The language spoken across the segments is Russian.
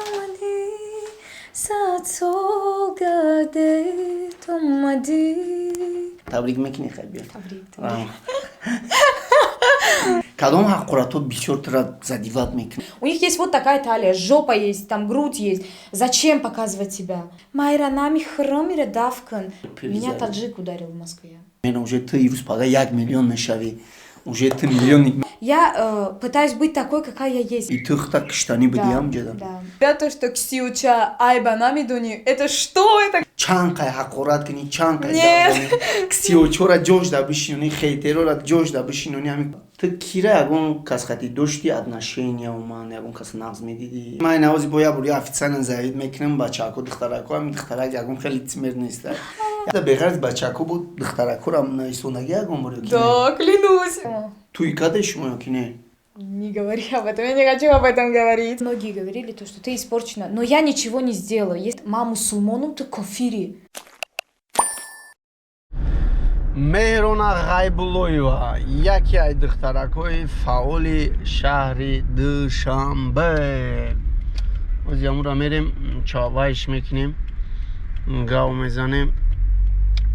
آمدی ساعت سول کرده تو اومدی. تبریک میکنی خیلی بیاد. تبریک. کدام حقورت تو بسیار ترا задевать میکنه؟ У них есть вот такая талия, жопа есть, там грудь есть. Зачем показывать себя? Майра нами хромире давкан. Меня таджик ударил в Москве. Уже ты и пага 1 миллион мешави. Уже ты миллионник. Я пытаюсь быть такой, какая я есть. И ты так штани будем джедам. Да. То, что Ксиуча Айба Намидуни, это что это? Чанкай хакурат кини чанкай. Нет. Ксиучора джош да бишинуни хейтерора джош да бишинуни ами. Ты кира агон касхати дошти отношения у ман, агон кас нагз медиди. Май навози боя бури официально заявит мекнем бачако дхтарако ами дхтарак агон хели цмер нест. Да бехарз бачако буд дхтарако рам наисунаги агон бури. Да, клянусь. Туй кадеш моё кине. Не говори об этом, я не хочу об этом говорить. Многие говорили то, что ты испорчена, но я ничего не сделала. Есть маму Сулмону, ты кофири. Меҳрона Ғайбуллоева яке аз духтаракҳои фаъоли шаҳри Душанбе. боз ямура мерем чавайш мекунем, гав мезанем,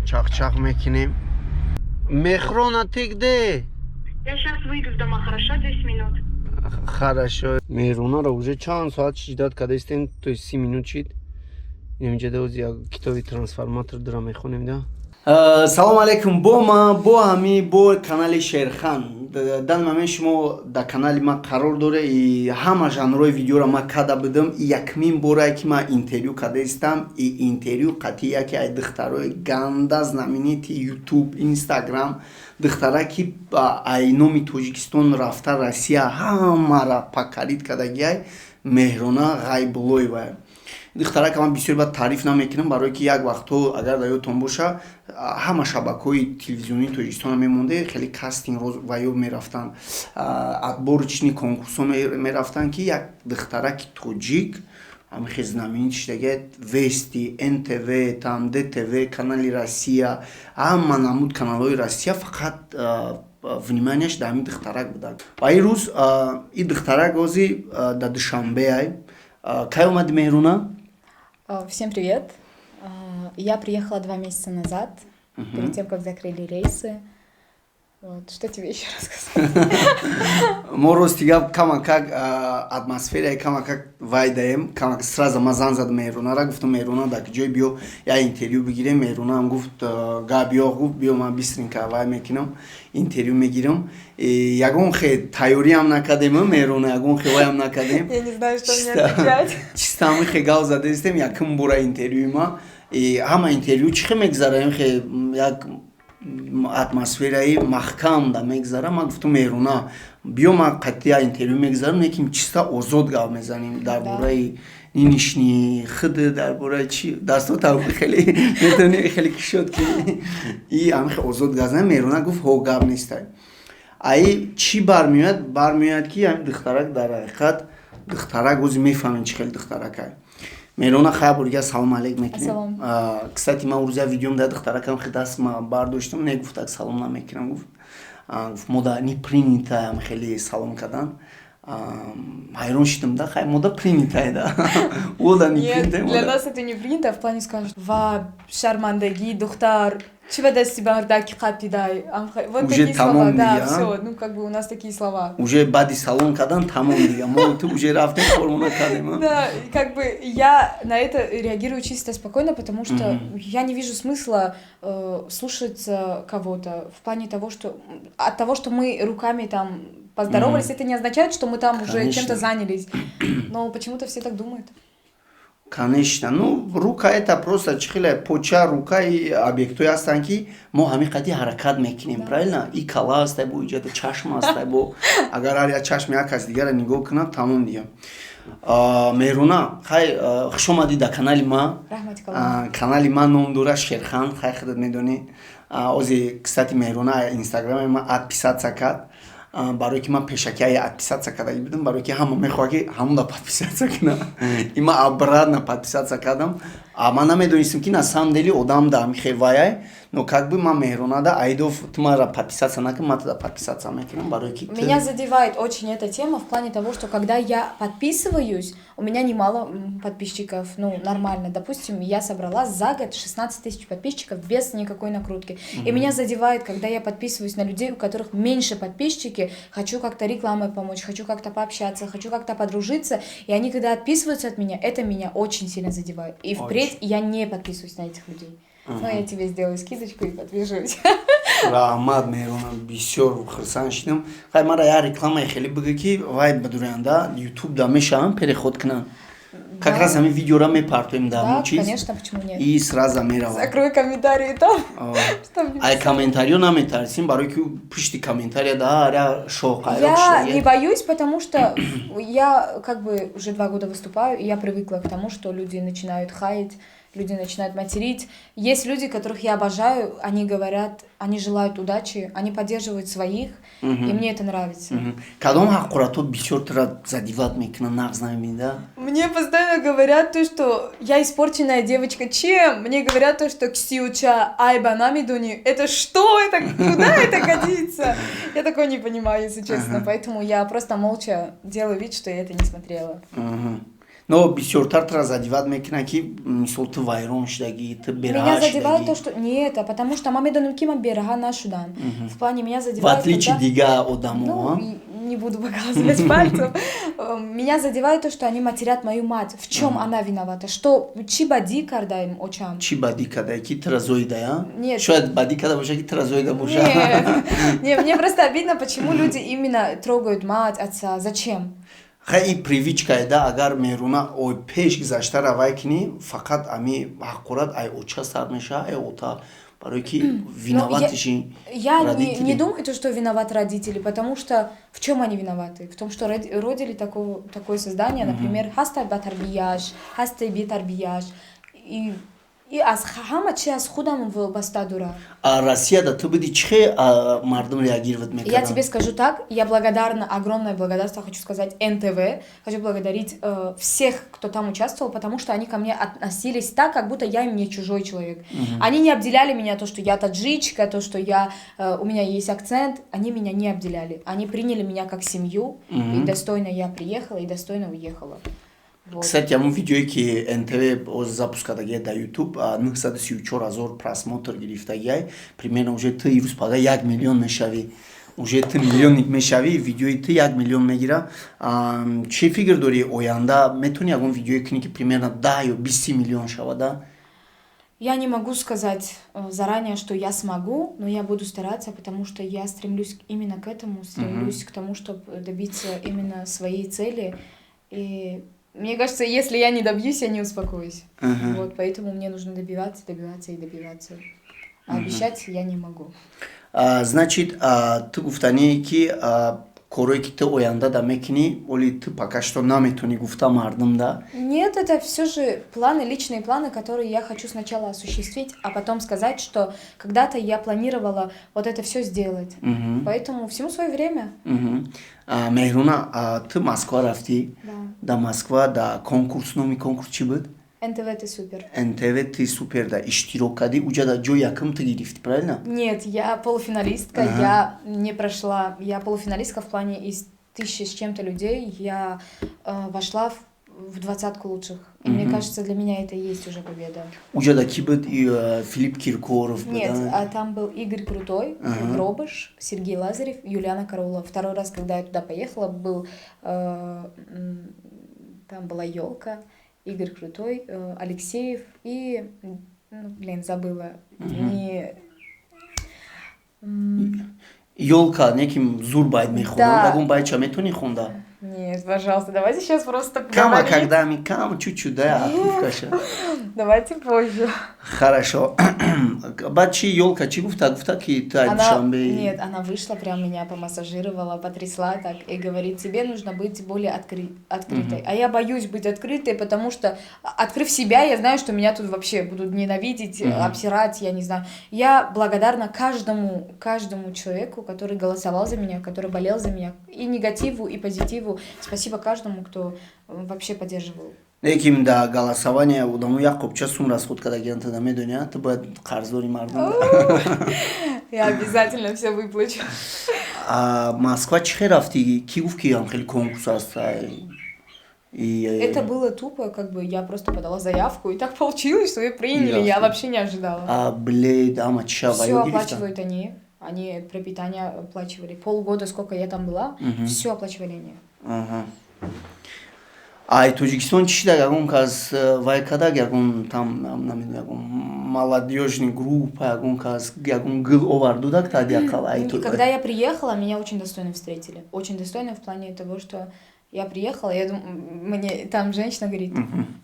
чахчах мекунем. Мехрона ты где? Я сейчас выйду с дома, хорошо? 10 минут. Хорошо. Меҳронара уже чанд соат шидад када истем, то есть 30 минут шид. Немҷада оз як китоби трансформатор дара мехонем да. Салом алейкум бо ма бо ҳами бо канали Шерхан. дан мамен шумо дар канали ма қарор доре и ҳама жанрҳои видеоро ма када будам. Якмин борае ки ма интервю када истам. И интервю қатъи яке аз духтарои ганда знаменити YouTube, Instagram духтара ки ай номи Тоҷикистон рафта Россия ҳамара пакарид кадагиай Меҳрона Ғайбуллоева. духтара ки ман бисёр ба таъриф намекунам, барое ки як вақтҳо агар дар ёдтон боша ҳама шабакаҳои телевизионии Тоҷикистон мемонда хеле кастинг ва ё мерафтан отборочни конкурсҳо мерафтан ки як духтара ки тоҷик ҳамихе знаменит шидаги Вести, НТВ, там ДТВ, канали Россия, ҳама намуд каналҳои Россия фақат вниманияш дар ҳамин духтарак буда. Ва ин рӯз ин духтарак ози дар Душанбе. Кай омади Меҳрона? Всем привет. Я приехала 2 месяца назад, перед тем, как закрыли рейсы. Вот. Что тебе еще рассказать? мо ростига камакак атмосфера камакак вайдаем, камак сразу мазан зад Меҳронара, гуфтам Меҳрона дар ки ҷой биё я интервью бигирем. Меҳрона ҳам гуфт га биё, гуфт биё ман бистринка вай мекунам, интервью мегирам. Ягон хе тайёриам накардем Меҳрона, ягон хе вайам накардем. Я не знаю, что мне отвечать. Чиста ҳами хе гав зада истем якум бора интервью ма. Ҳама интервью чӣ хе мегзараем хе як атмосфераи маҳкам да мегзара. Ман гуфтам Меҳрона биё ман қатъия интервью мегзарам, лекин чиста озод гап мезанем дар бораи нинишни худ, дар бораи чи дастотам хеле метавонӣ хеле кушод ки и ҳамихе озод гап мезанем. Меҳрона гуфт ҳо гап нестай. Ай чӣ бармеояд ки ҳамин духтарак дар ҳақиқат духтарак ози мефаҳмем чӣ хеле духтаракай. Меҳрона хай бурга салом алейк мекунем. Кстати ман рӯза видеом дар духтаракам хе даст ма бардоштам, не гуфт так салом намекунам, гуфт мода не принято хеле салом кардан. Хайрон шидам да, хай мода принято да. Ода не принято. Нет, для нас это не принято, в плане скажут: ва шармандаги духтар, чего даст себя ардаки капидай. Вот такие слова, да, все, ну как бы у нас такие слова. Уже бади салон кардан тамом дига, мо ты уже рафтем формуна кардем. Да, как бы я на это реагирую чисто спокойно, потому что я не вижу смысла слушать кого-то в плане того, что от того, что мы руками там поздоровались, это не означает, что мы там уже чем-то занялись. Но почему-то все так думают. Конечно, ну рука это просто чихила поча рукаи объектои ҳастанд ки мо ҳамин қадри ҳаракат мекунем, правильно? И кала аст бо иҷоди чашм аст бо агар ҳар як чашм як кас дигара нигоҳ кунад тамом дига. Меҳрона хай хуш омадӣ дар канали ма. Канали ма ном дора Шерхан, хай худат медонӣ. Ози кстати Меҳрона инстаграми ма подписаться кард. барое ки ман пешакиаи подписаться кардаги будам, барое ки ҳама мехоҳад ки ҳамуда подписаться кунам. И ман обратно подписаться кардам. Ман намедонистам ки на самом деле одам да ҳамихе ваяй Но как бы мама Мейрунада айдов тмара подписаться на кем-то да подписаться на кем бароки. Меня задевает очень эта тема в плане того, что когда я подписываюсь, у меня немало подписчиков, ну, нормально. Допустим, я собрала за год 16 тысяч подписчиков без никакой накрутки. И меня задевает, когда я подписываюсь на людей, у которых меньше подписчики, хочу как-то рекламой помочь, хочу как-то пообщаться, хочу как-то подружиться, и они, когда отписываются от меня, это меня очень сильно задевает. И впредь я не подписываюсь на этих людей. Ну, я тебе сделаю скидочку и подпишусь. Раҳмат Мейрунад, бисёр хурсанд шудам. Хай мара як рекламаи хеле бигӯ ки вай ба дураянда YouTube да мешавам переход кунам. Как раз ҳамин видеоро мепартоем да Да, чиз. конечно, почему нет? И сразу меравад. Закрой комментарии там. Ай комментариё наметарсим, барои ки пушти комментария да ара шоқайро Я не боюсь, потому что я как бы уже 2 года выступаю, и я привыкла к тому, что люди начинают хаять, люди начинают материть. Есть люди, которых я обожаю, они говорят, они желают удачи, они поддерживают своих, и мне это нравится. Кадом ҳаққоратҳо бисёртара задиват мекунанд, нағз намемӣ да? Мне постоянно говорят то, что я испорченная девочка. Чем? Мне говорят то, что Ксиуча Айба Намидуни. Это что? Это куда это годится? Я такое не понимаю, если честно. Поэтому я просто молча делаю вид, что я это не смотрела. Но бисёртар тара задиват мекунад ки мисол ту вайрон шудагӣ, ту бераҳа Меня задевает шудагӣ. то, что... Не это, потому что Мамедоным Кимам берага нашудан. В плане меня В задевает, отличие когда... дига одамон. Ну, не буду показывать пальцем. Меня задевает то, что они матерят мою мать. В чем она виновата? Что чи бади кардаем очам? Чи бадӣ кардае ки тара зоидая? Нет. Шояд бадӣ карда бошад ки тара зоида бошад. Нет, мне просто обидно, почему люди именно трогают мать, отца. Зачем? хай привичка да агар Мейруна ой пеш гузашта равай кини фақат ами ҳаққорат ай оча сар меша ай ота барои ки виноватиши Я родители. не думаю, то, что виноваты родители, потому что в чем они виноваты? В том, что родили такое создание, например, хастай батарбияш, хастай бетарбияш, и аз ҳама чи аз худам вобаста дора. А Россияда ту буди чихе мардум реагировать мекарданд? Я тебе скажу так, я благодарна, огромное благодарство хочу сказать НТВ, хочу благодарить всех, кто там участвовал, потому что они ко мне относились так, как будто я им не чужой человек. Они не обделяли меня то, что я таджичка, то, что у меня есть акцент, они меня не обделяли. Они приняли меня как семью, и достойно я приехала, и достойно уехала. Вот. Кстати, ҳамун видеое ки НТВ запускадагия дар YouTube 934 000 просмотр гирифтагия, примерно уже ты ирӯз пада 1 миллион мешавӣ. Уже ты миллионник мешавӣ, видеои ты 1 миллион мегира. Чӣ фикр дори оянда метавони ягон видеое кунӣ ки примерно 10 ё 20 миллион шавад, да? Я не могу сказать заранее, что я смогу, но я буду стараться, потому что я стремлюсь именно к этому, стремлюсь к тому, чтобы добиться именно своей цели. И мне кажется, если я не добьюсь, я не успокоюсь. Вот, поэтому мне нужно добиваться, добиваться и добиваться. А обещать я не могу. Значит, ты гуфтании ки корое ки ты оянда да мекунӣ, оли ты пока что наметавонӣ гуфта мардум, да? Нет, это все же планы, личные планы, которые я хочу сначала осуществить, а потом сказать, что когда-то я планировала вот это все сделать. Поэтому всему свое время. Мейруна, ты Москва рафти? Да. Да, Москва, да, конкурс, номи конкурс чи буд? НТВ ты супер. НТВ ты супер, да, иштирок кади, уҷа да ҷои якум ты гирифти, правильно? Нет, я полуфиналистка, я не прошла, я полуфиналистка в плане из 1000 с чем-то людей, я вошла в 20 лучших. И мне кажется, для меня это и есть уже победа. Уҷа да ки буд Филипп Киркоров? Нет, там был Игорь Крутой, Гробыш, Сергей Лазарев, Юлиана Караулова. Второй раз, когда я туда поехала, был там была елка, Игорь Крутой, Алексеев и, забыла. Ёлка неким зур байд мехонад, ягон байд ча метавонӣ хонда? Нет, пожалуйста, давайте сейчас просто Кама поговорим. когда ми кам чуть-чуть, да, отпускаша. Давайте позже. Хорошо. Баъд чи ёлка чи гуфта ки ты душанбе? Нет, она вышла, прям меня помассажировала, потрясла так и говорит, тебе нужно быть более открытой. А я боюсь быть открытой, потому что, открыв себя, я знаю, что меня тут вообще будут ненавидеть, обсирать, я не знаю. Я благодарна каждому человеку, который голосовал за меня, который болел за меня, и негативу, и позитиву. Спасибо каждому, кто вообще поддерживал. Неким да голосование удаму як копча сум расход кардагиан ты да медони, ты бояд қарздори мардум. Я обязательно все выплачу. Москва чхе рафти? Ки гуфт ки хеле конкурс аст? Это было тупо, как бы я просто подала заявку, и так получилось, что ее приняли, я Ясно. вообще не ожидала. Блед, ама ча Все вайо оплачивают они пропитание оплачивали. Полгода, сколько я там была, все оплачивали они. Ага. Тоҷикистон чӣ ягон кас вайкада ягон там намедонам ягон молодёжный группа ягон кас ягон гил оварду дак таъдиақал Когда я приехала, меня очень достойно встретили. Очень достойно в плане того, что я приехала, я думаю, мне там женщина говорит,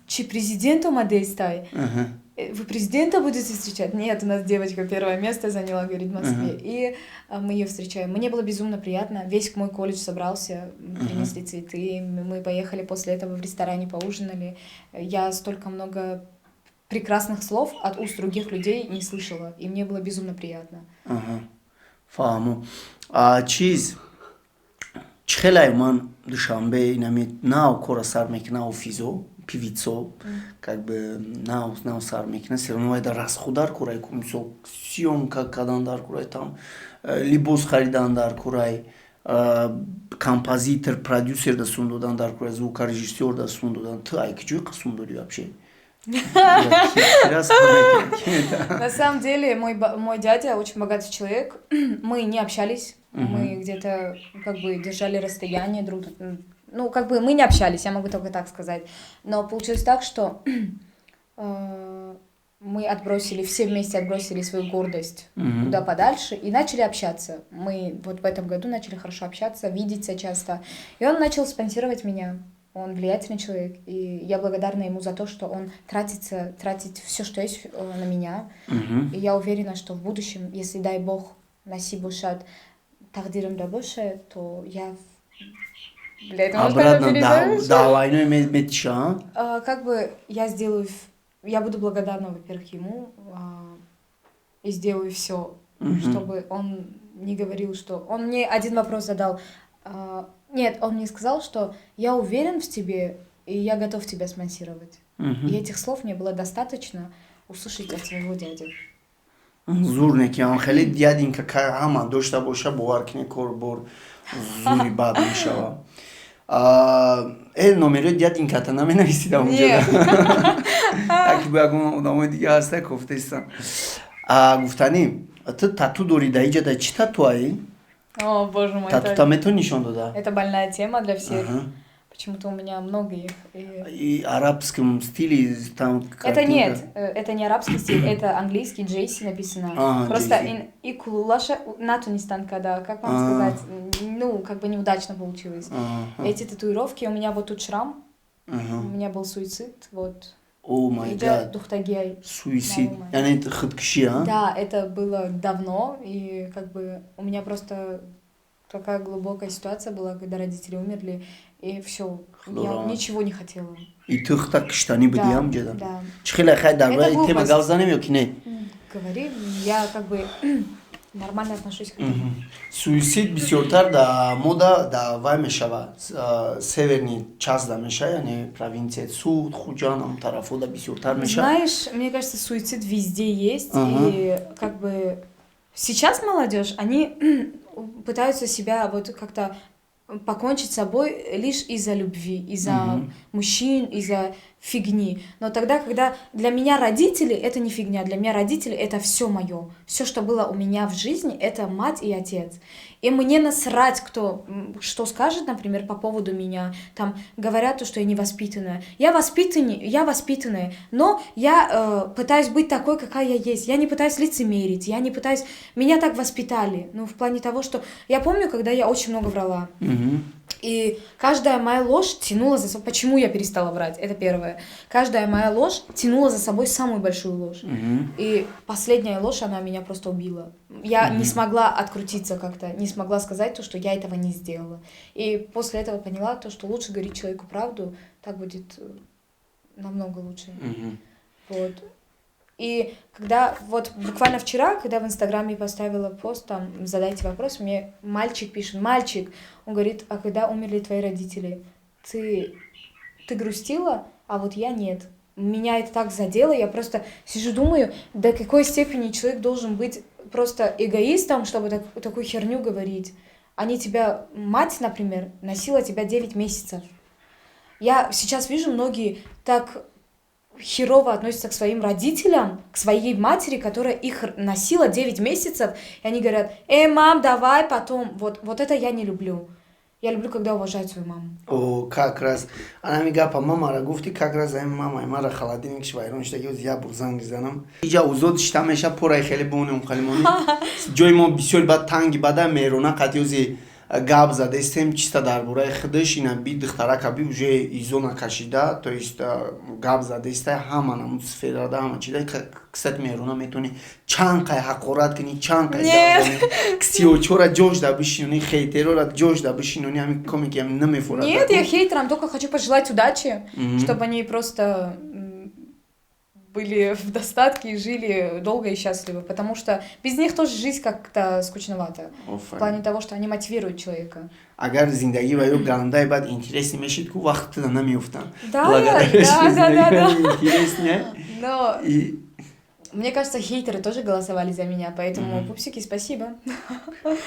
чи президентом Одессы? Вы президента будете встречать? Нет, у нас девочка первое место заняла, говорит, в Москве. И мы ее встречаем. Мне было безумно приятно. Весь мой колледж собрался, принесли цветы. Мы поехали после этого в ресторане, поужинали. Я столько много прекрасных слов от уст других людей не слышала. И мне было безумно приятно. Фаҳмо. Чиз чихелай ман душанбе инамед нав кора сар мекунав физо певицо, как бы нав сар мекунад, все равно это расходар курай, мисол съемка кадан дар курай, там либос харидан дар курай, композитор, продюсер да сум додан дар курай, звукорежиссер да сум додан. Ты ай кичуй қасум дори вообще? На самом деле мой дядя очень богатый человек. Мы не общались, мы где-то как бы держали расстояние друг друга. Ну, как бы мы не общались, я могу только так сказать. Но получилось так, что мы все вместе отбросили свою гордость куда подальше и начали общаться. Мы вот в этом году начали хорошо общаться, видеться часто. И он начал спонсировать меня. Он влиятельный человек, и я благодарна ему за то, что он тратит все, что есть на меня. И я уверена, что в будущем, если, дай бог, насиб бушат тагдиром да больше, то я... Обратно давайну метча. Как бы я буду благодарна, во-первых, ему, и сделаю все, чтобы он не говорил, что... Он мне один вопрос задал. Нет, он мне сказал, что я уверен в тебе, и я готов тебя спонсировать. И этих слов мне было достаточно услышать от своего дяди. Зурне ки он хеле дядинка ама дошта боша бовар кине корбор зури бад мешава. Номеро дядинката наменависида унҷо. Аки багун одамои дига ҳаста гуфтаистан. Гуфтани, ты тату дори да иҷада чи татуаи? О, боже мой. Тату там это нишон дода. Это больная тема для всех. Почему-то у меня много их. И арабском стиле там... Это нет, это не арабский стиль, это английский, Джейси написано. Просто и кулаша натунистан, когда, как вам сказать, ну, как бы неудачно получилось. Эти татуировки, у меня вот тут шрам, у меня был суицид, вот. О май гад. Духтагей. Суицид. Это хыткши, а? Да, это было давно, и как бы у меня просто такая глубокая ситуация была, когда родители умерли, и все, я ничего не хотела. И ты так что не будем делать? Да. Чхила хай да, ты магазин не мёкине. Говори, я как бы нормально отношусь к этому. Суицид бисёртар да мода да вай мешава. Северный часть да меша, яни провинция Суд, Худжан, ам тарафо да бисёртар меша. Знаешь, мне кажется, суицид везде есть, и как бы сейчас молодежь, они пытаются себя вот как-то покончить с собой лишь из-за любви, из-за мужчин, из-за фигни. Но тогда, когда для меня родители, это не фигня, для меня родители это все мое. Все, что было у меня в жизни, это мать и отец. И мне насрать, кто что скажет, например, по поводу меня. Там говорят, что я невоспитанная. Я воспитанная, но я пытаюсь быть такой, какая я есть. Я не пытаюсь лицемерить, я не пытаюсь... Меня так воспитали. Ну, в плане того, что... Я помню, когда я очень много врала. И каждая моя ложь тянула за собой... Почему я перестала врать? Это первое. Каждая моя ложь тянула за собой самую большую ложь. И последняя ложь, она меня просто убила. Я не смогла открутиться как-то, не смогла сказать то, что я этого не сделала. И после этого поняла то, что лучше говорить человеку правду, так будет намного лучше. Вот. И когда, вот буквально вчера, когда в Инстаграме поставила пост, там, задайте вопрос, мне мальчик пишет, он говорит, а когда умерли твои родители, ты ты грустила, а вот я нет. Меня это так задело, я просто сижу, думаю, до какой степени человек должен быть просто эгоистом, чтобы такую херню говорить. Они тебя, мать, например, носила тебя 9 месяцев. Я сейчас вижу, многие так херово относятся к своим родителям, к своей матери, которая их носила 9 месяцев, и они говорят, мам, давай потом. Вот это я не люблю. Я люблю, когда уважают свою маму. О, как раз. Она мне говорит, мама, рагуфти, как раз мама, мара холодильник швайрон, что я бурзанг занам. Я узод штамеша порай хели бонем халимони. Джой мо бисёр бад танги бада мерона катюзи габ зада истем чисто дарбораи худаш ина би духтарака би уже изона кашида, то есть габ зада иста ҳама намуд сферада ҳама чида ксат мерона метони чанқай ҳақорат кини чанқай габ ксиочора ҷошда бишинони хейтерора ҷошда бишинони ҳами комики ҳами намефорад. Нет, я хейтерам только хочу пожелать удачи, чтобы они просто были в достатке и жили долго и счастливо, потому что без них тоже жизнь как-то скучновата. В плане того, что они мотивируют человека. Агар зиндаги ва ё гандаи бад интересни мешид ку вақтида намеёфтанд. Да. Интереснее. Но мне кажется, хейтеры тоже голосовали за меня, поэтому пупсики, спасибо.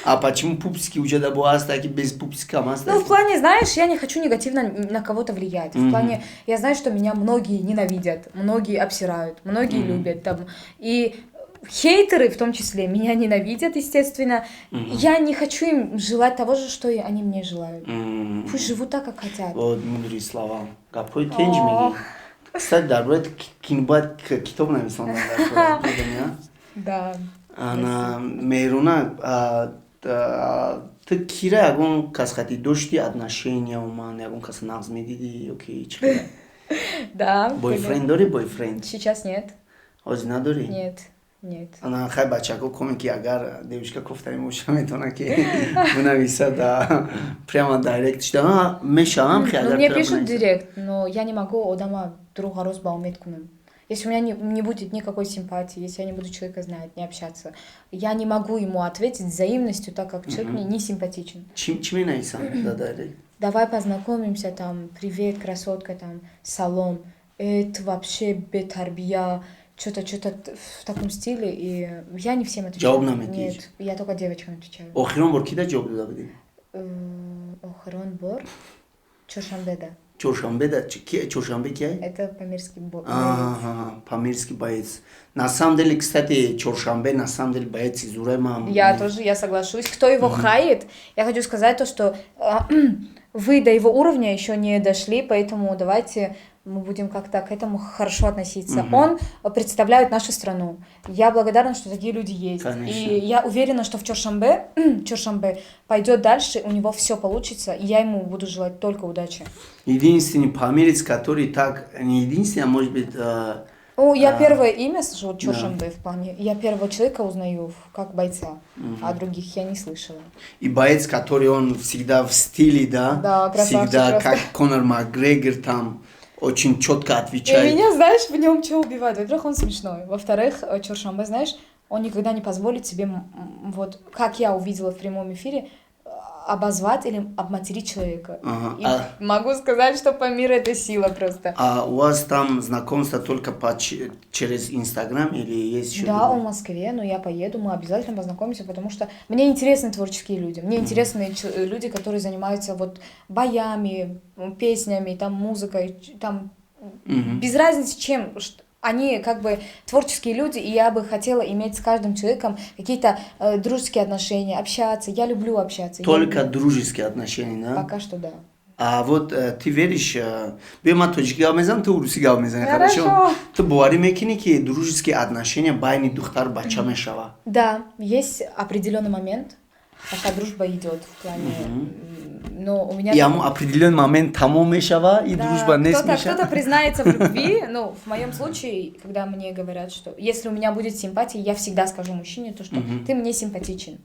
А почему пупсики уже дабо аста, без пупсика маста? Ну, в плане, знаешь, я не хочу негативно на кого-то влиять. В плане, я знаю, что меня многие ненавидят, многие обсирают, многие любят там. И хейтеры, в том числе, меня ненавидят, естественно. Я не хочу им желать того же, что и они мне желают. Пусть живут так, как хотят. Вот мудрые слова. Капой тенджмиги. Кстати, да, бывает кинбат китоб написано. Да. Она Мейруна, ты кира ягон касхати дошти отношения у меня, ягон кас нагз медиди, окей, чекай. Да. Бойфренд дори бойфренд? Сейчас нет. Ози надори? Нет. Она хай бачако комики агар девушка кофтами муша метона ки нависа да прямо директ что мешам хай агар. Ну мне пишут директ, но я не могу одама друга розбаумет кунем. Если у меня не будет никакой симпатии, если я не буду человека знать, не общаться, я не могу ему ответить взаимностью, так как человек мне не симпатичен. Чим наиса да директ? Давай познакомимся, там, привет, красотка, там, салом, это вообще бетарбия, что-то в таком стиле, и я не всем отвечаю. Джоб нам отвечаешь? Нет, я только девочкам отвечаю. Охирон бор кида джоб дуда буди? Охирон бор? Чоршанбеда. Чоршанбеда? Чоршанбе кия? Это памирский боец. Ага, памирский боец. На самом деле, кстати, Чоршанбе, на самом деле, боец из Урайма. Я соглашусь. Кто его хаит, я хочу сказать то, что вы до его уровня еще не дошли, поэтому давайте мы будем как-то к этому хорошо относиться. Он представляет нашу страну. Я благодарна, что такие люди есть. Конечно. И я уверена, что в Чоршанбе пойдет дальше, у него все получится, и я ему буду желать только удачи. Единственный памирец, который так, не единственный, а может быть... Я первое имя слышу, Чоршанбе в плане. Я первого человека узнаю как бойца, а других я не слышала. И боец, который он всегда в стиле, да? Да, красавчик. Всегда, просто. как Конор Макгрегор там, очень четко отвечает. И меня, знаешь, в нем что убивает? Во-первых, он смешной. Во-вторых, Чоршанбе, знаешь, он никогда не позволит себе, вот как я увидела в прямом эфире, обозвать или обматерить человека. И могу сказать, что Памир — это сила просто. А у вас там знакомство только через Инстаграм или есть еще? Да, он в Москве, но я поеду, мы обязательно познакомимся, потому что мне интересны творческие люди. Мне интересны люди, которые занимаются вот боями, песнями, там музыкой, там без разницы чем. Они как бы творческие люди, и я бы хотела иметь с каждым человеком какие-то дружеские отношения, общаться. Я люблю общаться. Только дружеские отношения, да? Пока что да. А вот ты веришь, бема тоҷики гап мезанам, ту руси гап мезани, Хорошо. Ту боварӣ мекунӣ ки дружеские отношения байни духтар бача мешавад? Да, есть определенный момент, пока дружба идет в плане. Но у меня... И определенный момент тамом мешава, и дружба не смешава. Кто-то признается в любви, ну, в моем случае, когда мне говорят, что если у меня будет симпатия, я всегда скажу мужчине то, что ты мне симпатичен.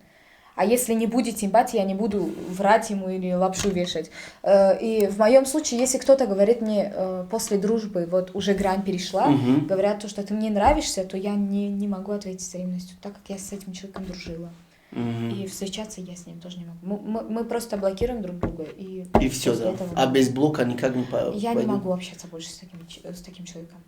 А если не будет симпатии, я не буду врать ему или лапшу вешать. И в моем случае, если кто-то говорит мне после дружбы, вот уже грань перешла, говорят то, что ты мне нравишься, то я не могу ответить взаимностью, так как я с этим человеком дружила. И встречаться я с ним тоже не могу. Мы просто блокируем друг друга. И все, да. А без блока никак не пойдет? Я не могу общаться больше с таким человеком.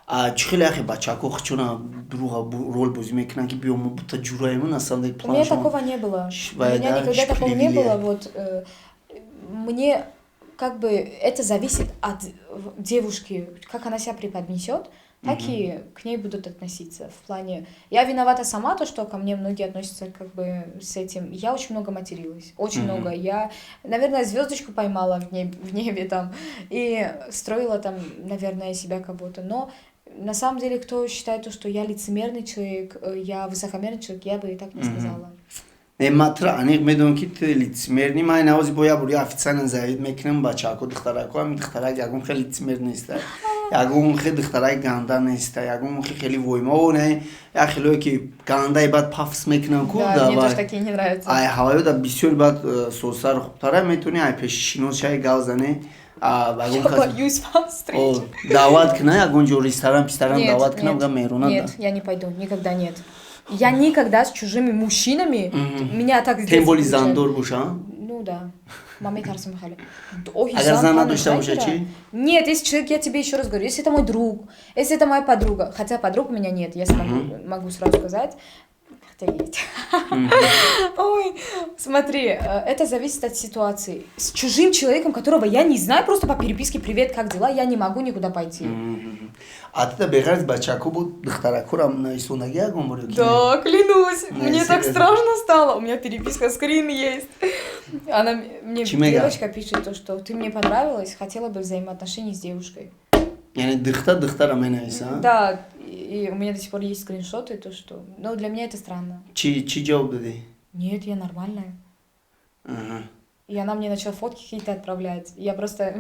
А чихли ахи бачако хчуна друга роль бузим мекунан ки биё мо бута ҷураему на самом деле У меня такого не было. У меня никогда такого не было. Вот мне как бы это зависит от девушки, как она себя преподнесет, так и к ней будут относиться. В плане, я виновата сама, то, что ко мне многие относятся как бы с этим. Я очень много материлась, очень много. Я, наверное, звездочку поймала в небе там и строила там, наверное, себя кого-то. Но на самом деле, кто считает то, что я лицемерный человек, я высокомерный человек, я бы и так не сказала. матра аниқ медон ки ту лицемерни ман навози боя бури официально заид мекунам бачако духтарако ам духтарак ягон хели лицемер неста ягон хели духтарак ганда неста ягон хели воймо не я хело ки ганда бад пафс мекунам ку да мне тоже такие не нравятся ай ҳаваю да бисёр бад сосар хубтара метуни ай пешишинос чай гавзане я боюсь вам встречи дават кна ягон ҷо ресторан пистаран дават кна га мерона нет я не пойду никогда нет. Я никогда с чужими мужчинами, меня так сделали. Тем более зандор буша? Ну да. Маме тарсим хали. А зана душта буша чи? Нет, если человек, я тебе еще раз говорю, если это мой друг, если это моя подруга, хотя подруг у меня нет, я могу сразу сказать, хотя есть. Ой, смотри, это зависит от ситуации. С чужим человеком, которого я не знаю, просто по переписке «Привет, как дела?», я не могу никуда пойти. А ты бегаешь бачаку буд дхтаракурам на исунаги агумурю? Да, клянусь, мне так страшно стало. У меня переписка скрин есть. Она мне девочка пишет то, что ты мне понравилась, хотела бы взаимоотношений с девушкой. Yani дыхта менайса? Да, и у меня до сих пор есть скриншоты, то что, ну для меня это странно. Чи джаваб дади? Нет, я нормальная. И она мне начала фотки какие-то отправлять. Я просто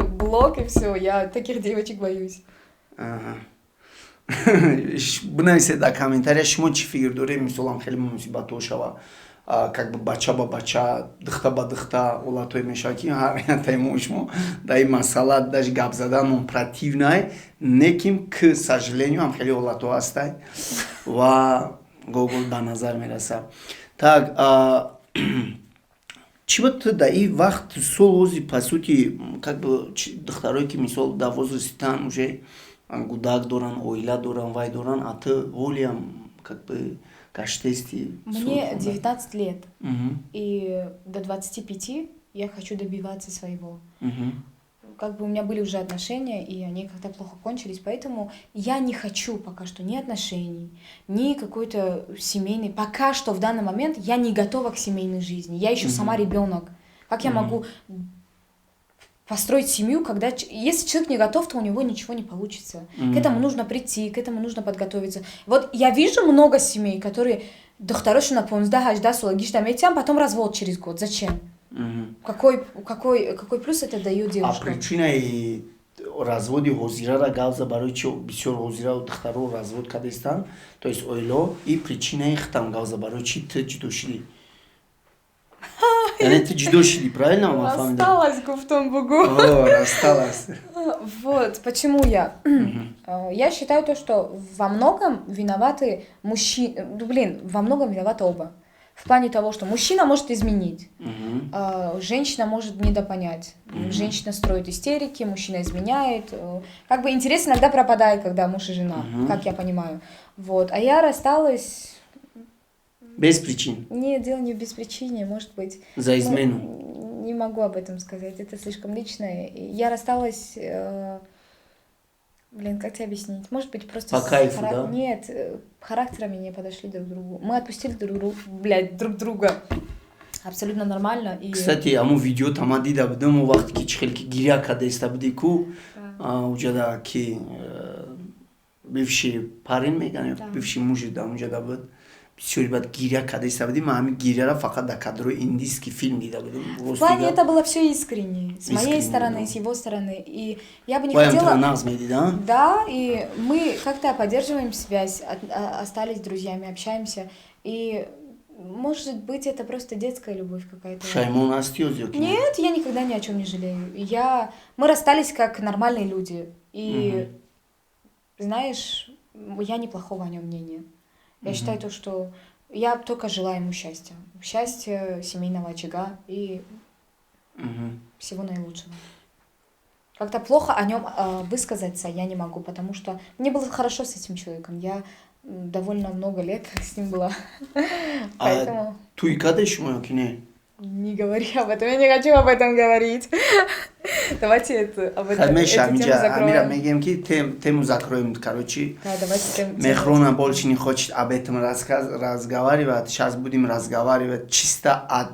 блок и все. Я таких девочек боюсь. Бнайся да комментария, шмо чи фигур дори мисолам хели мусибато шава. Как бы бача ба бача, дыхта ба дыхта, улатой мешаки, тай мушмо, да и масала даже гап задан он противный, неким к сожалению, ам хели улато астай, ва гогол ба назар мераса. Так, чего-то да и вахт солози по сути, как бы дыхтарой ки мисол да возрасте там уже гудак доран, ойла доран, вай доран, а ты волям как бы мне 19 лет, и до 25 я хочу добиваться своего. Как бы у меня были уже отношения, и они как-то плохо кончились, поэтому я не хочу пока что ни отношений, ни какой-то семейной. Пока что в данный момент я не готова к семейной жизни, я еще сама ребенок. Как я могу построить семью, когда... Если человек не готов, то у него ничего не получится. К этому нужно прийти, к этому нужно подготовиться. Вот я вижу много семей, которые... Дохтарошина помню, да, сологишь, потом развод через год. Зачем? Какой плюс это дает девушке? А причина и разводи хозирара гавза барои чо бисёр хозира дохтаро развод кадестан, то есть ойло и причина их там гавза барои чи ты ҷудо шиди. Yani ты ҷудо шиди, правильно? Рассталась гуфтом бугу. О, рассталась. Вот, почему я? Я считаю то, что во многом виноваты мужчины, во многом виноваты оба. В плане того, что мужчина может изменить, женщина может недопонять, женщина строит истерики, мужчина изменяет. Как бы интерес иногда пропадает, когда муж и жена, как я понимаю. Вот, а я рассталась... Без причин? Нет, дело не без причины, может быть. За измену? Не могу об этом сказать, это слишком личное. Я рассталась... как тебе объяснить? Может быть, просто... По кайфу, да? Нет, характерами не подошли друг к другу. Мы отпустили друг друга. Абсолютно нормально. И... Кстати, аму видео там адида будем вақт ки чихелки гиря кадеста буди ку уҷада ки бивший парин меган бивший муж да уҷада буд бисёри бад гиря кадеста буди ман ҳамин гиряра фақат дар кадрои индийский фильм дида будем. В плане это было все искренне, с моей стороны, с его стороны, и я бы не хотела... Да, и мы как-то поддерживаем связь, остались друзьями, общаемся, и может быть это просто детская любовь какая-то. Нет, я никогда ни о чем не жалею. Мы расстались как нормальные люди, и знаешь, я неплохого о нем мнения. Я считаю то, что Я только желаю ему счастья. Счастья, семейного очага и всего наилучшего. Как-то плохо о нем высказаться я не могу, потому что мне было хорошо с этим человеком. Я довольно много лет с ним была. Поэтому Туй кадеш мой не говори об этом. Я не хочу об этом говорить. Давайте об этом эту тему Амира, закроем. мегем ки тему закроем, короче. Да, давайте тему Мехрона больше не хочет об этом разговаривать. Сейчас будем разговаривать чисто от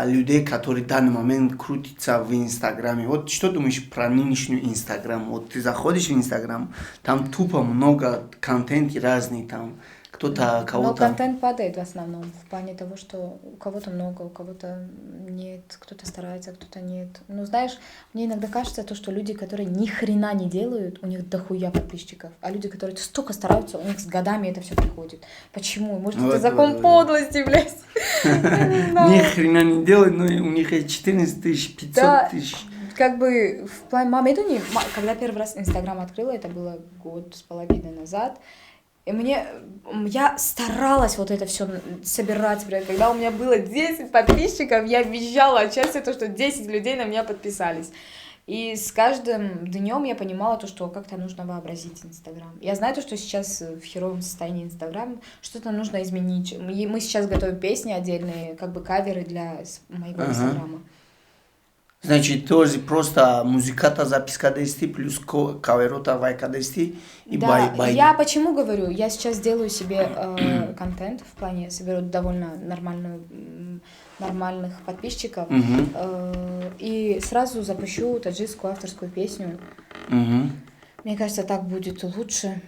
людей, которые в данный момент крутятся в Инстаграме. Вот что думаешь про нынешний Инстаграм? Вот ты заходишь в Инстаграм, там тупо много контента разный, там кто-то Но кого-то... контент падает в основном, в плане того, что у кого-то много, у кого-то нет, кто-то старается, кто-то нет. Ну, знаешь, мне иногда кажется, то, что люди, которые ни хрена не делают, у них дохуя подписчиков, а люди, которые столько стараются, у них с годами это все приходит. Почему? Может, это закон подлости, блядь? Ни хрена не делают, но у них 14 тысяч, 500 тысяч. Как бы в плане Мамедуни, когда первый раз Инстаграм открыла, это было 1.5 года назад, и я старалась вот это все собирать, блядь. Когда у меня было 10 подписчиков, я визжала от счастья, то, что 10 людей на меня подписались. И с каждым днем я понимала то, что как-то нужно вообразить Инстаграм. Я знаю то, что сейчас в херовом состоянии Инстаграм что-то нужно изменить. Мы сейчас готовим песни отдельные, как бы каверы для моего Инстаграма. Значит, тоже просто музыката записка дести плюс каверота вайка дести и Да, бай. я почему говорю, я сейчас делаю себе контент, в плане соберу довольно нормальных подписчиков, и сразу запущу таджикскую авторскую песню. Мне кажется, так будет лучше.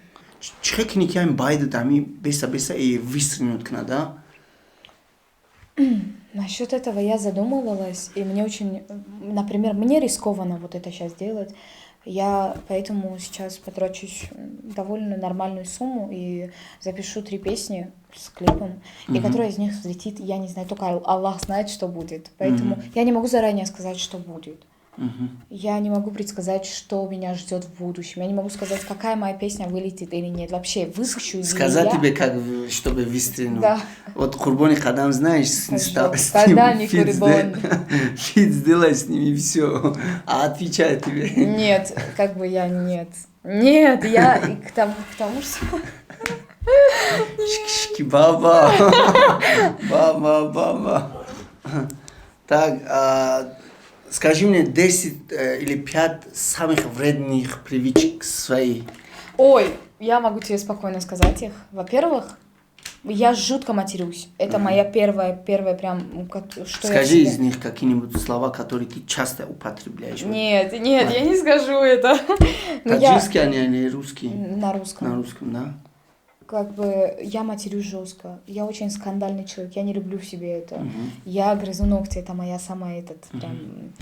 Чекни кем байды дами беса и выстрелят да? Насчет этого я задумывалась, и мне очень, например, мне рискованно вот это сейчас делать. Я поэтому сейчас потрачусь довольно нормальную сумму и запишу 3 песни с клипом, и которая из них взлетит, я не знаю, только Аллах знает, что будет. Поэтому я не могу заранее сказать, что будет. Я не могу предсказать, что меня ждет в будущем. Я не могу сказать, какая моя песня вылетит или нет. Вообще, выпущу или сказать я... тебе, как, чтобы выстрелил. Да. Вот Курбони Хадам, знаешь, с Когда не Курбон. фит сделай с ними все, а отвечает тебе. Нет, как бы я нет. Нет, я к тому, что... Шки баба. Баба. Так, скажи мне 10 или 5 самых вредных привычек своих. Ой, я могу тебе спокойно сказать их. Во-первых, я жутко матерюсь. Это моя первая прям, что Скажи я из них какие-нибудь слова, которые ты часто употребляешь. Нет, я не скажу это. Таджикские они или русские? На русском. На русском, да. Как бы я матерюсь жестко. Я очень скандальный человек. Я не люблю в себе это. Я грызу ногти. Это моя самая прям.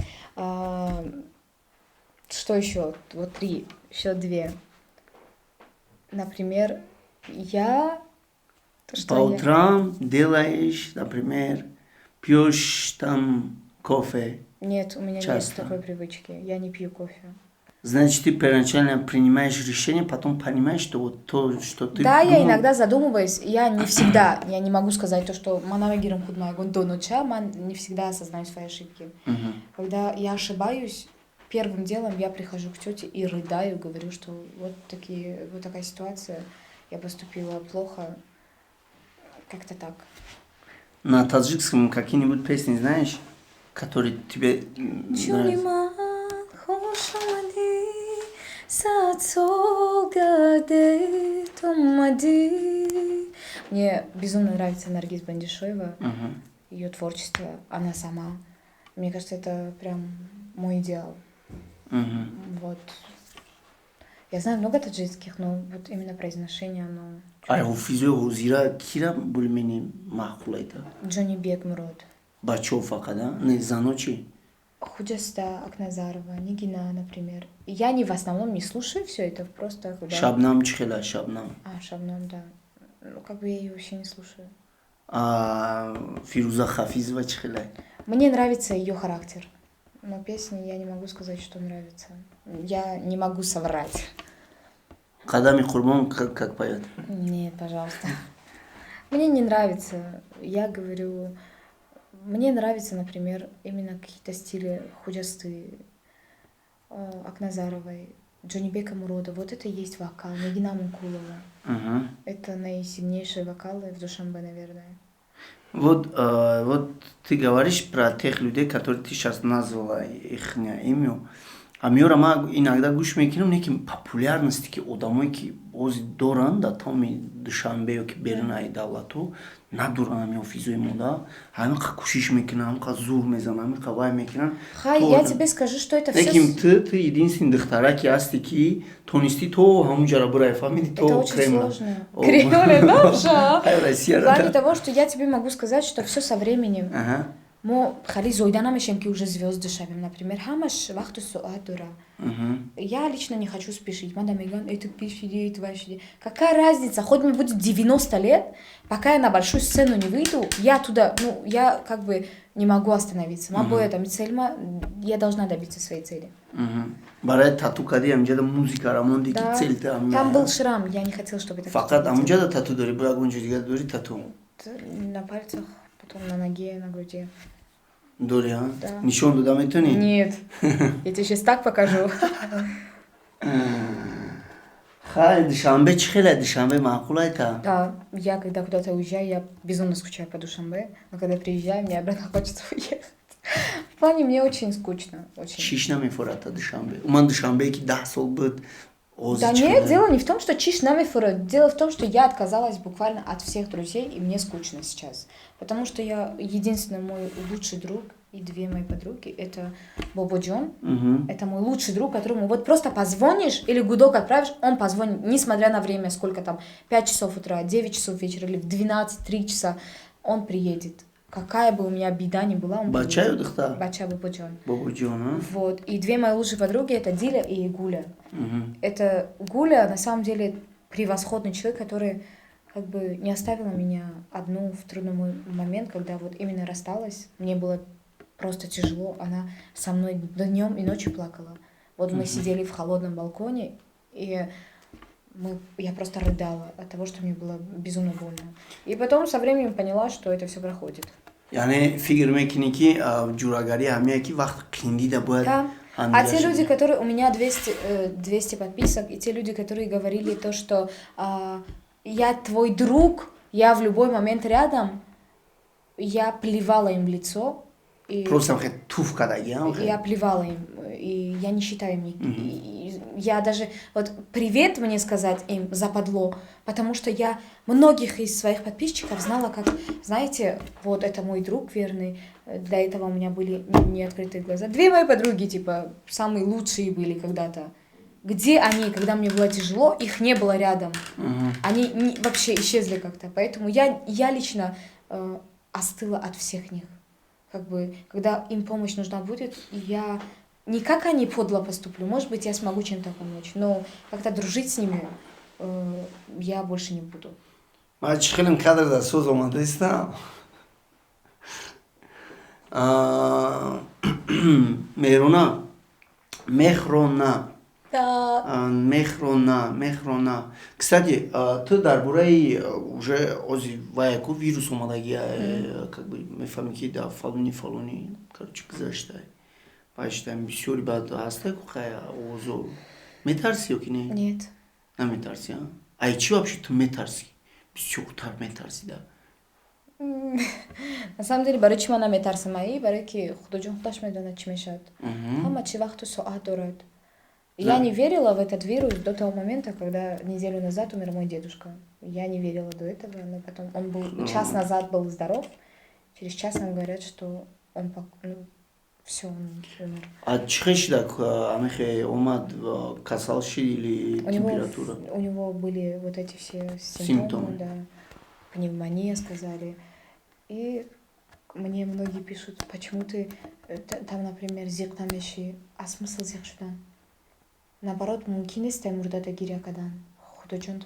Что еще? Вот 3, еще 2. Например, По утрам делаешь, например, пьешь там кофе. Нет, у меня часто. нет такой привычки. Я не пью кофе. Значит, ты первоначально принимаешь решение, потом понимаешь, что вот то, что ты Да, думал... я иногда задумываюсь. Я не всегда, я не могу сказать то, что манавагиром худная до ночи, не всегда осознаю свои ошибки. Когда я ошибаюсь, первым делом я прихожу к тете и рыдаю, говорю, что вот такая ситуация, я поступила плохо. Как-то так. На таджикском какие-нибудь песни знаешь, которые тебе нравятся? Мне безумно нравится Наргиз Бандишоева, ее творчество, она сама. Мне кажется, это прям мой идеал. Вот. Я знаю много таджикских, но вот именно произношение, оно... Айгуфизо Зира Кира Бульмени Махулайта. Джонни Бек Мурод. Бачофака, да? Не за ночи. Худжаста Акназарова, Нигина, например. Я не в основном не слушаю все это, просто... Шабнам Чхела, Шабнам. Шабнам, да. Ну, как бы я ее вообще не слушаю. Фируза Хафизова Чхела. Мне нравится ее характер. Но песни я не могу сказать, что нравится. Я не могу соврать. Кадами Курбан как поет? Нет, пожалуйста. Мне не нравится, я говорю, мне нравится, например, именно какие-то стили Худжасты, Акназаровой, Джонибека Мурода. Вот это и есть вокал, Нагина Мункулова. Мгм. Это наисильнейшие вокалы в Душанбе, наверное. Вот ты говоришь про тех людей, которые ты сейчас назвала их имя. А миора ма иногда гуш мекунам неким популярности ки одамое ки бози доранд да томи Душанбе ё ки берунаи давлату надуран ами офизои мода ҳамиқа кӯшиш мекунан ҳамиқа зур мезанан ҳамиқа вай мекунан Хай, я тебе скажу, что это все... неким ты единственный духтараки ҳасти ки тонисти то ҳамунҷара бурай фаҳмиди Это то очень Кремля. сложно. Кремль, да, Ай, в Россия, плане да. того, что я тебе могу сказать, что все со временем. Ага. Мы хали зойда намешем, ки уже звезды шабим, например, хамаш вахту суат дура. Мгм. Я лично не хочу спешить. Мадам Меган, это пиши, это ваши. Какая разница? Хоть мне будет 90 лет, пока я на большую сцену не выйду, я туда, ну, я как бы не могу остановиться. Мабоя там цельма, я должна добиться своей цели. Мгм. Барои тату кади амҷада музика рамонди ки Да. цели та Там был шрам, я не хотела, чтобы это... фақат амҷада тату дори бо ягон ҷо дигар дори тату На пальцах, потом на ноге, на груди. дори а Да. нишон дода метавонӣ Нет, я тебе сейчас так покажу. хай душанбе чӣ хеле душанбе маъқулай та Да, я когда куда-то уезжаю, я безумно скучаю по Душанбе, но когда приезжаю, мне обратно хочется уехать. В плане мне очень скучно, очень. чиш намефорад та душанбе ман душанбее ки 10 сол буд ози Да чӣ нет, хеле- дело не в том, что чиш нами фуры. Дело в том, что я отказалась буквально от всех друзей, и мне скучно сейчас. Потому что я единственный мой лучший друг и две мои подруги, это Бобо Джон, Мгм. это мой лучший друг, которому вот просто позвонишь или гудок отправишь, он позвонит, несмотря на время, сколько там, 5 часов утра, 9 часов вечера или в 12, 3 часа, он приедет. Какая бы у меня беда ни была, он Бачаю приедет. духта Бача Бобо Джон. бобоҷон а? Вот. И две мои лучшие подруги, это Диля и Гуля. Мгм. Это Гуля, на самом деле, превосходный человек, который как бы не оставила меня одну в трудный мой момент, когда вот именно рассталась. Мне было просто тяжело. Она со мной днем и ночью плакала. Вот мы сидели в холодном балконе, и я просто рыдала от того, что мне было безумно больно. И потом со временем поняла, что это все проходит. яъне фикр мекунӣ ки ҷурагарӣ ҳамея ки вақт қиндида бояд Да. А ҳамдигар те люди, шаванд. которые... У меня 200 подписок, и те люди, которые говорили то, что я твой друг, я в любой момент рядом, я плевала им в лицо. И просто хе туф кардагиам я плевала им, и я не считаю им. Я даже... Вот привет мне сказать им западло, потому что я многих из своих подписчиков знала как, знаете, вот это мой друг верный, до этого у меня были неоткрытые глаза. Две мои подруги, типа, самые лучшие были когда-то. Где они, когда мне было тяжело, их не было рядом. Они вообще исчезли как-то. Поэтому я лично остыла от всех них. Как бы, когда им помощь нужна будет, я не как они подло поступлю, может быть, я смогу чем-то помочь, но как-то дружить с ними я больше не буду. ман чӣ хелем кадр дар соз омадаистам мехрона Да. мехрона кстати ту дар бораи уже ози ваяку вирус омадагия как бы мефаҳмӣ ки дар фалони короче гузашта баштам бисёри баъд ҳастай хая овозо метарсӣ ё ки не Нет. наметарсӣ а ай чӣ вообще ту метарсӣ бисёртар метарсӣ да На самом деле, барои чӣ ман наметарсам аи, барое ки Худоҷон худаш медонад чӣ мешавад. Ҳама чӣ вақту соат дорад. Я не верила в этот вирус до того момента, когда неделю назад умер мой дедушка. Я не верила до этого, но потом он был час назад был здоров, через час нам говорят, что он все, он умер. а чӣ хел шуда амехе омад касал шид или температура У него были вот эти все Симптомы. симптомы, да, пневмония сказали. И мне многие пишут, почему ты там, например, зиқтамеши, а смысл зиқшудан? Наоборот, мумкин эст мурдада гирякадан. Худоҷон,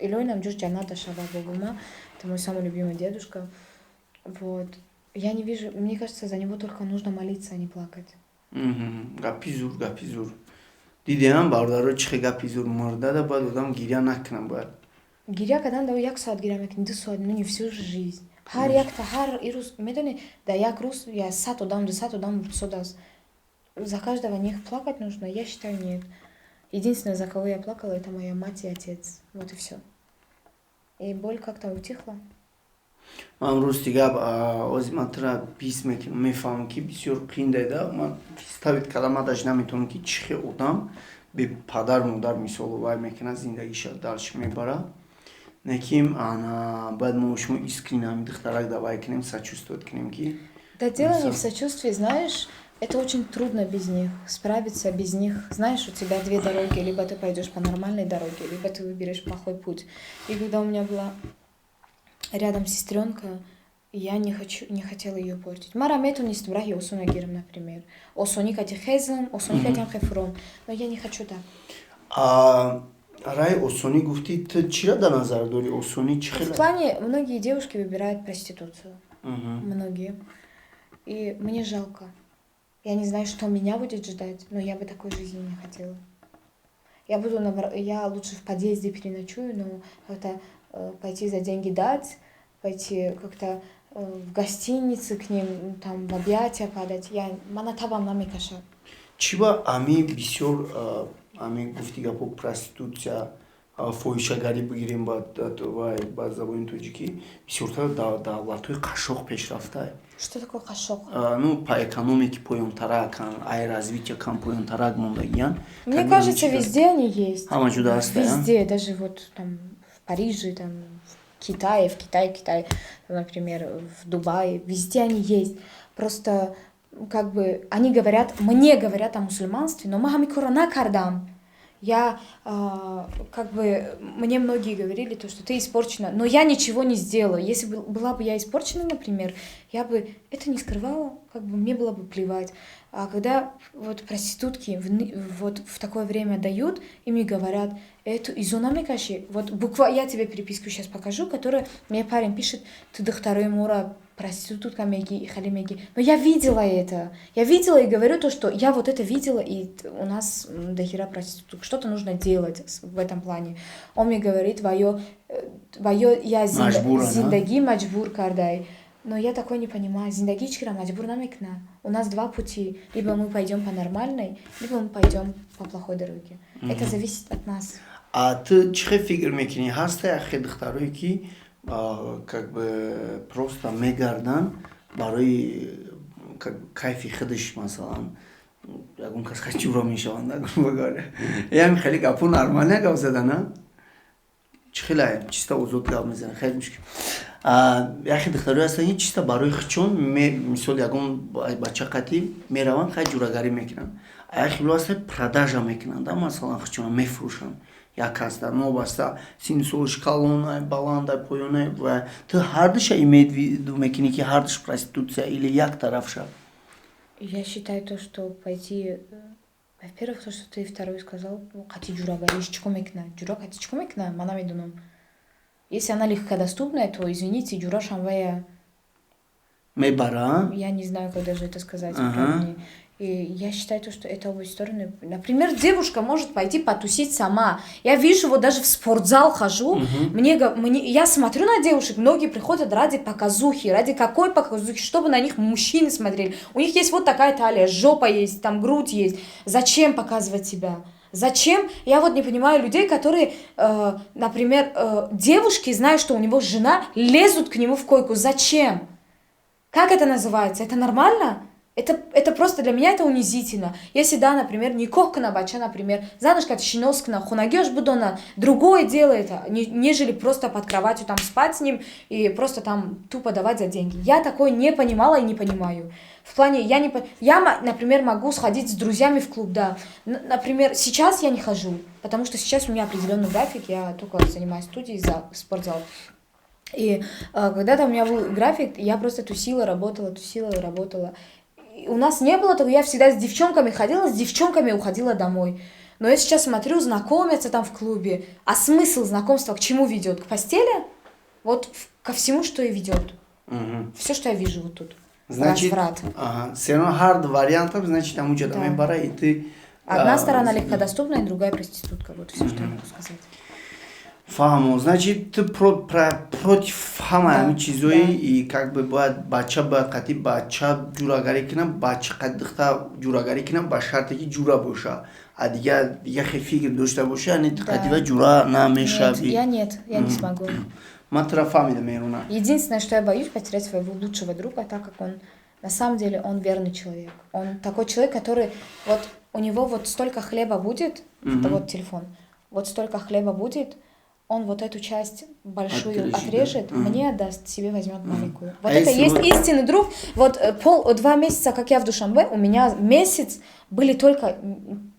илоҳи намҷуш ҷаннат шава бобума, это мой самый любимый дедушка. Вот. Я не вижу, мне кажется, за него только нужно молиться, а не плакать. гапи зур дидиам бародаро чӣ хел гапи зур мурдада бояд одам гиря накунам бояд гиря кадан да як соат гиря мекунем 2 соат, ну не всю жизнь. Ҳар якта ҳар ирӯз медони да як рӯз я 100 одам 200 одам рухсот аст. За каждого них плакать нужно? Я считаю, нет. Единственное, за кого я плакала, это моя мать и отец. Вот и все. И боль как-то утихла. Ман рӯз дигар озиматра бис мефаҳмам ки бисёр қиин дайда. Ман представит кардам даш наметавонам ки чӣ хел одам бе падар модар мисол вай мекунад зиндагиша дарш мебара. Неким бояд мо шумо искренне духтарак давай кунем, сочувствовать кунем ки. Да дело не в сочувствии, знаешь, это очень трудно без них, справиться без них. Знаешь, у тебя 2 дороги, либо ты пойдешь по нормальной дороге, либо ты выберешь плохой путь. И когда у меня была рядом сестренка, я не хотела ее портить. Марамету не стбрахи осуна гирм, например. Осуни кати хезм, осуни кати хефрон. Но я не хочу так. Рай осуни гуфти, ты чира да назар дори осуни чӣ хела? В плане, многие девушки выбирают проституцию. Многие. И мне жалко. Я не знаю, что меня будет ждать, но я бы такой жизни не хотела. Я лучше в подъезде переночую, но как-то пойти за деньги дать, пойти как-то в гостинице к ним, там в объятия падать. Манатабам намекаша. Чиба ами бисёр ами гуфти гапо проституция, фоҳишагарӣ бигирем ба забони тоҷикӣ бисёртар давлатҳои қашшоқ пешрафта. Что такое қашшоқ? Ну, по экономике поёнтарак, ай развитие кам поёнтарак мондагиян. Мне кажется, везде они есть. Ҳама ҷуда аст. Везде, даже вот там в Париже, там в Китае, например, в Дубае, везде они есть. Просто как бы мне говорят о мусульманстве, но махами корона кардам. Мне многие говорили, что ты испорчена, но я ничего не сделала. Если была бы я испорчена, например, я бы это не скрывала, мне было бы плевать. А когда вот проститутки вот в такое время дают, и мне говорят, эту изонами каши, вот буквально я тебе переписку сейчас покажу, которая мне парень пишет, ты дохтарой мура, проститутка меги и халимеги. Но я видела это. Я видела и говорю то, что я вот это видела, и у нас дохера проституток. Что-то нужно делать в этом плане. Он мне говорит, я зиндаги маджбур кардай. Но я такое не понимаю. Зиндаги чкира маджбур намекна. У нас 2 пути. Либо мы пойдем по нормальной, либо мы пойдем по плохой дороге. Это зависит от нас. А ты чхе фигур мекини? Хаста ахи дохтарой ки просто мегардан барои кайфи худаш масалан ягон кас хачуро мешаванд, грубо говоря. Я хеле гапу нормальная гап задана. Чхела чисто узот гап мезана. Хеле мушкил. Яхи дохтарой астан чисто барои хчон мисол ягон бача қати мераванд хай ҷурагарӣ мекунанд. Яхи власне продажа мекунанд, масалан хчон мефурӯшанд. Якасда новаста синусолш колонна баланда поёна ва ты хардыша имеет в виду мекини ки хардыш проституция или як тарафша? Я считаю то, что пойти, во-первых, то, что ты второй сказал, хати джурагариш чкомекна, джура хати чкомекна, манамедунам. Если она легкодоступная, то извините, джура шамвая. Мебара? Я не знаю, как даже это сказать. И я считаю, что это обе стороны. Например, девушка может пойти потусить сама. Я вижу, вот даже в спортзал хожу, я смотрю на девушек, многие приходят ради показухи. Ради какой показухи? Чтобы на них мужчины смотрели. У них есть вот такая талия, жопа есть, там грудь есть. Зачем показывать себя? Зачем? Я вот не понимаю людей, которые, например, девушки, зная, что у него жена, лезут к нему в койку. Зачем? Как это называется? Это нормально? Это просто для меня это унизительно. Если да, например, никохкана бача, например, занышка тщиноскна, хунагеш будона, другое дело это, нежели просто под кроватью там спать с ним и просто там тупо давать за деньги. Я такое не понимала и не понимаю. В плане, я, например, могу сходить с друзьями в клуб, да. Например, сейчас я не хожу, потому что сейчас у меня определенный график, я только занимаюсь студией за спортзал. И когда-то у меня был график, я просто тусила, работала. У нас не было того, я всегда с девчонками ходила, с девчонками уходила домой. Но я сейчас смотрю, знакомятся там в клубе. А смысл знакомства к чему ведет? К постели? Вот ко всему, что и ведет. Все, что я вижу вот тут. Значит, все равно хард вариантов, значит, там учат бара, и ты... Одна сторона легкодоступная, другая проститутка. Вот все, что я могу сказать. Фахмо, значит, ты против хамами чизои и как бы бача ба қати бача ҷурагарӣ кунам, бача қаддихта ҷурагарӣ кунам ба шарте ки ҷура боша. А дига хе фикр дошта боша, ани қадива ҷура намешави. Нет, я не смогу. Ман тра фаҳмидам Меруна. Единственное, что я боюсь, потерять своего лучшего друга, так как он, на самом деле, он верный человек. Он такой человек, который, вот у него вот столько хлеба будет, это вот телефон, вот столько хлеба будет, он вот эту часть большую отрежет, мне отдаст, себе возьмет маленькую. Вот это есть истинный друг. Вот 2 месяца, как я в Душанбе, у меня месяц были только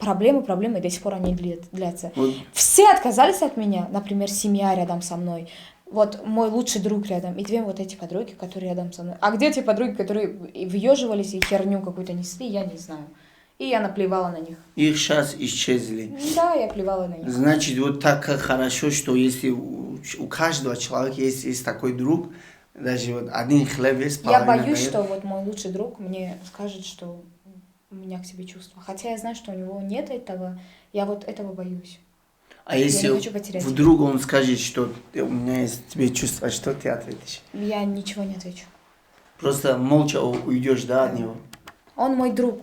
проблемы, и до сих пор они длятся. Все отказались от меня, например, семья рядом со мной. Вот мой лучший друг рядом, и 2 вот эти подруги, которые рядом со мной. А где те подруги, которые выеживались и херню какую-то несли, я не знаю. И я наплевала на них. Их сейчас исчезли. Да, я плевала на них. Значит, вот так хорошо, что если у каждого человека есть такой друг, даже вот один хлеб есть, я боюсь, что вот мой лучший друг мне скажет, что у меня к себе чувства. Хотя я знаю, что у него нет этого, я вот этого боюсь. А если вдруг он скажет, что у меня есть к тебе чувства, что ты ответишь? Я ничего не отвечу. Просто молча уйдешь, да, от него? Он мой друг.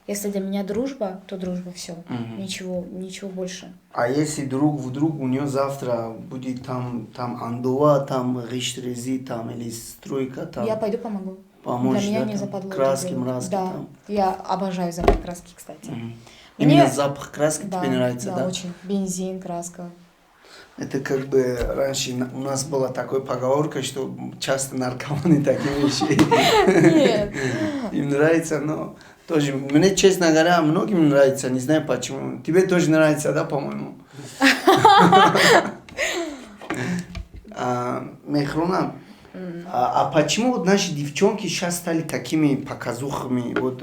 Если для меня дружба, то дружба, все. Ничего больше. А если вдруг у него завтра будет там андова, там риштрези, там или стройка, там... Я пойду помогу. Поможешь, для меня да, не западло. Краски, мразки да. там. Я обожаю запах краски, кстати. Именно запах краски тебе нравится, да? Да, очень. Бензин, краска. Это как бы раньше у нас была такая поговорка, что часто наркоманы такие вещи. Нет. Им нравится, но тоже, мне, честно говоря, многим нравится, не знаю почему. Тебе тоже нравится, да, по-моему? Мехруна, а почему вот наши девчонки сейчас стали такими показухами, вот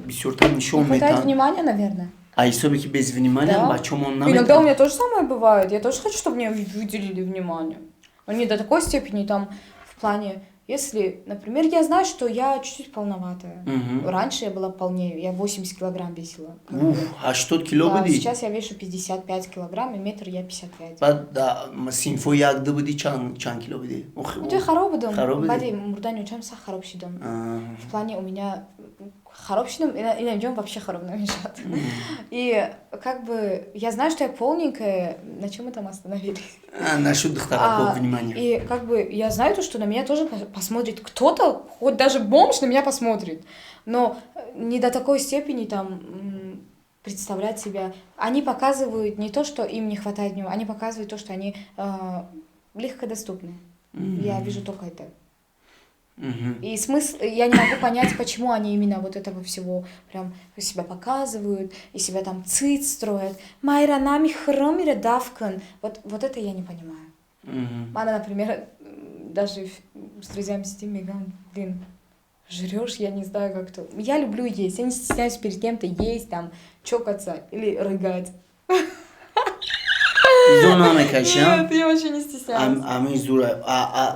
бисюртами, шоу метан? Не хватает внимания, наверное. А особенно без внимания, да. о чем он нам... Иногда у меня тоже самое бывает. Я тоже хочу, чтобы мне выделили внимание. Но не до такой степени, там, в плане... Если, например, я знаю, что я чуть-чуть полноватая. Раньше я была полнее, я 80 килограмм весила. А что кило да, были? Сейчас я вешу 55 килограмм, и метр я 55. Да, синфо як да буди чан кило буди? Ну, хароб будем. Бади, мурдани учам са хароб шидом. В плане у меня хароб шидом, и найдем вообще хароб намешат. И как бы, я знаю, что я полненькая, на чем мы там остановились? Насчет такого внимания. И как бы, я знаю то, что на меня тоже посмотрит кто-то, хоть даже бомж на меня посмотрит. Но не до такой степени там представлять себя. Они показывают не то, что им не хватает внимания, они показывают то, что они легкодоступны. Я вижу только это. И смысл, я не могу понять, почему они именно вот этого всего прям себя показывают, и себя там цит строят. Майра нами хромире давкан. Вот это я не понимаю. Она, например, даже с друзьями сидим и говорим, блин, жрешь, я не знаю как-то. Я люблю есть, я не стесняюсь перед кем-то есть, там, чокаться или рыгать. Изона мекашам. Нет, я вообще не стесняюсь.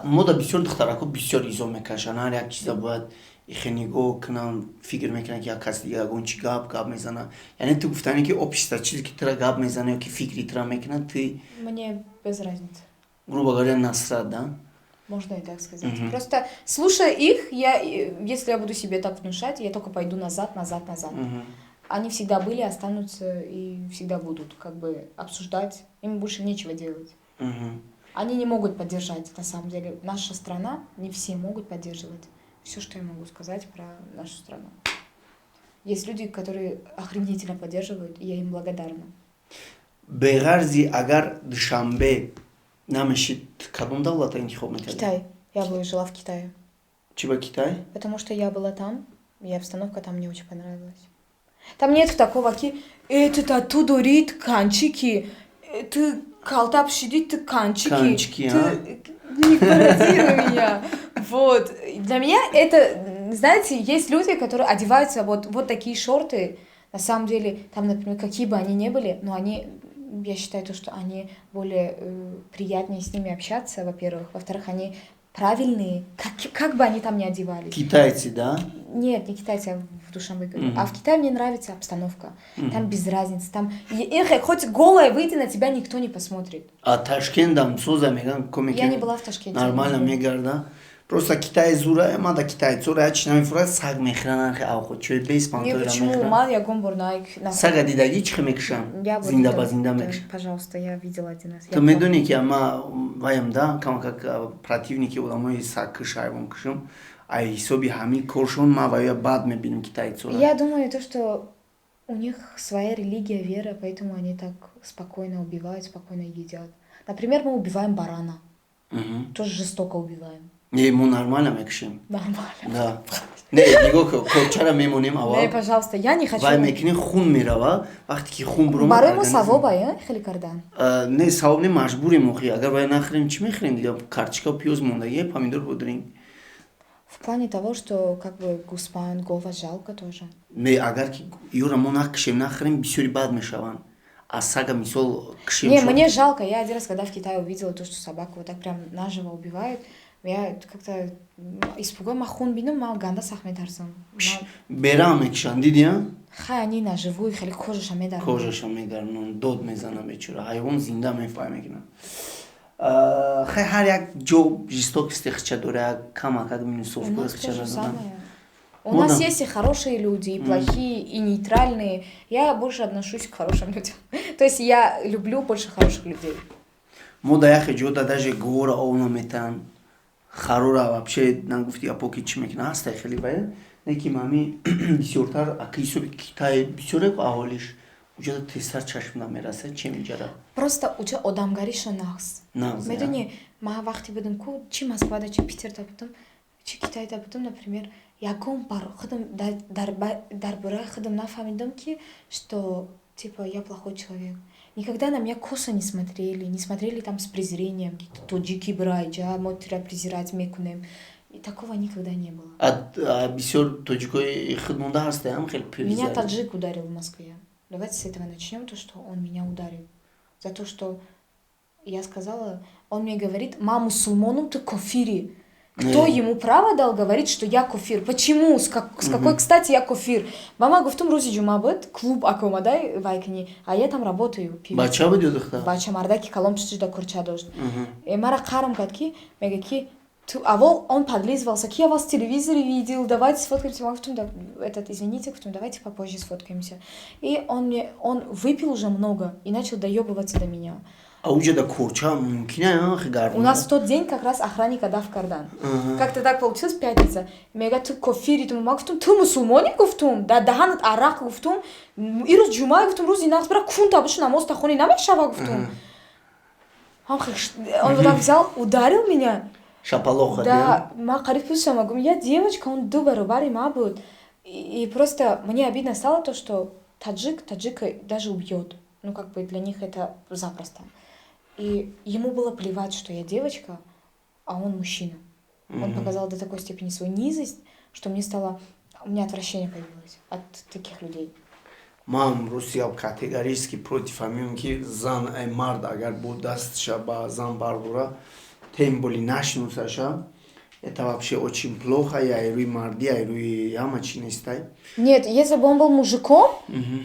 Мода бисёр духтарако бисёр изон мекашан. Ҳар як чиза бояд ихенигоҳ кунам, фикр мекунам ки як кас дигар он чӣ гап мезанад. Яъне ту гуфтане ки общество чизе ки тира гап мезана ё ки фикри тира мекунад, ты... Мне без разницы. Грубо говоря, насрат, да? Можно и так сказать. Просто слушая их, если я буду себе так внушать, я только пойду назад. Они всегда были, останутся и всегда будут как бы обсуждать. Им больше нечего делать. Они не могут поддержать, на самом деле. Наша страна, не все могут поддерживать. Все, что я могу сказать про нашу страну. Есть люди, которые охренительно поддерживают, и я им благодарна. Бегарзи агар Душанбе намешид кадом давлата интихоб мекарди? Китай. Я бы жила в Китае. Чего Китай? Потому что я была там, и обстановка там мне очень понравилась. Там нет такого, этот оттуда рит канчики, ты калтап шидит, ты канчики. Канчики, Не пародируй меня. Вот. Для меня это, знаете, есть люди, которые одеваются вот такие шорты. На самом деле, там, например, какие бы они ни были, но они, я считаю, то, что они более приятнее с ними общаться, во-первых. Во-вторых, они правильные, как бы они там ни одевались. Китайцы, да? Нет, не китайцы, а Душанбе говорю. А в Китае мне нравится обстановка. Там без разницы. Там хоть голая выйти, на тебя никто не посмотрит. А Ташкент там соза меган комики. Я не была в Ташкенте. Нормально мегарда. Просто Китай зура, мада Китай зура, чинами фурат саг мехранан хе авхо, чуй бейс пантойра Не, почему? мехран. Мал я гомбур найк. Сага дидаги чихе мекшан. Я вот Зинда видела. ба зинда Да, мекшан. пожалуйста, я видела один раз. То медуни ки ама ваям да, кама как противники одамои саг кыш айвон кышым, ай ҳисоби ҳамин коршон ма ва я бад мебинам Китай зура. Я думаю, то, что у них своя религия, вера, поэтому они так спокойно убивают, спокойно едят. Например, мы убиваем барана. Тоже жестоко убиваем. Не, ему нормально мекшим. Нормально. Да. Не, нигоҳ кун, корчара мемонем аввал. Не, пожалуйста, я не хочу. Вай мекунем хун мерава, вақте ки хун буром. Барои мо савоба, хеле кардан. Не, савоб не, маҷбурем охи. Агар вай нахӯрем, чӣ мехӯрем дига? Картишка, пиёз мондаги, помидор бодринг. В плане того, что как бы гуспан, голова жалко тоже. Не, агар ки юра мо накишем, нахӯрем, бисёри бад мешаванд. А сага мисол кишем. Не, мне жалко. Я один раз, когда в Китае увидела то, что собаку вот так прям наживо убивают, я как-то испугала, махун бинам, ма ганда сах метарсам. Бера мекишанд, диди? Хай они наживую, хали кожаша медарам. Кожаша медарам, дод мезанам бечора. Ҳайвон зинда мефаҳ мекунам. Хай ҳар як ҷо жестокости хича дора, кама как минусов У нас хича то же дадам. самое. У нас есть и хорошие люди, и плохие, и нейтральные. Я больше отношусь к хорошим людям. То есть я люблю больше хороших людей. Мо да яхе ҷо да даже гора овна метан. Харора вообще нагуфти апоки чӣ мекуна ҳастай хеле бая. Неки мами бисёртар акисоби Китай бисёре аҳолиш уҷода тезтар чашм намерасе чӣ меҷара. Просто уҷа одамгариша нағз. Нағз. Медуни, ма вақти будам ку чи Москвада, чи Питерда будам, чи Китайда будам, например, ягон бар худам дар бораи худам нафаҳмидам ки, что типа я плохой человек. Никогда на меня косо не смотрели там с презрением, какие-то тоджики брайджа, мы тебя презирать мекунем. И такого никогда не было. А бисёр тоҷикои худмонда ҳастаям хеле презирают. Меня таджик ударил в Москве. Давайте с этого начнем, то, что он меня ударил. За то, что я сказала, он мне говорит, ма мусульманом ты кофири. Кто ему право дал говорить, что я кофир? Почему? С какой, кстати, я кофир? Мама говорит, рузи джумабет, клуб акомадай вайкни, а я там работаю. Бача буд ёдахта? Бача мардаки калом чичда курча дошт. Мара карам кадки, мегаки, авол он подлизывался, я вас в телевизоре видел, давайте сфоткаемся. Мама говорит, этот, извините, давайте попозже сфоткаемся. И он выпил уже много и начал доебываться до меня. А уҷада курча мумкина гарм. У нас в тот день как раз охранник Адав Кардан. Как-то так получилось, пятница. Мега ты кофири, ты магфтум, ты мусульмане гуфтум, да даханат арақ гуфтум, ирус ҷумаа гуфтум, рӯзи нағз бира кунта буш намоз тахони намешава гуфтум. Он вот так взял, ударил меня. Шапалоха. Да, ма қариб пусам, говорю, я девочка, он ду баробари ма буд. И просто мне обидно стало то, что таджика даже убьет. Ну как бы для них это запросто. И ему было плевать, что я девочка, а он мужчина. Он показал до такой степени свою низость, что у меня отвращение появилось от таких людей. Мам, Русия категорически против аминки зан ай мард агар буд дастша ба зан барбура тем боли нашнусаша. Это вообще очень плохо, я и руи марди, я и руи ямачи не стай. Нет, если бы он был мужиком,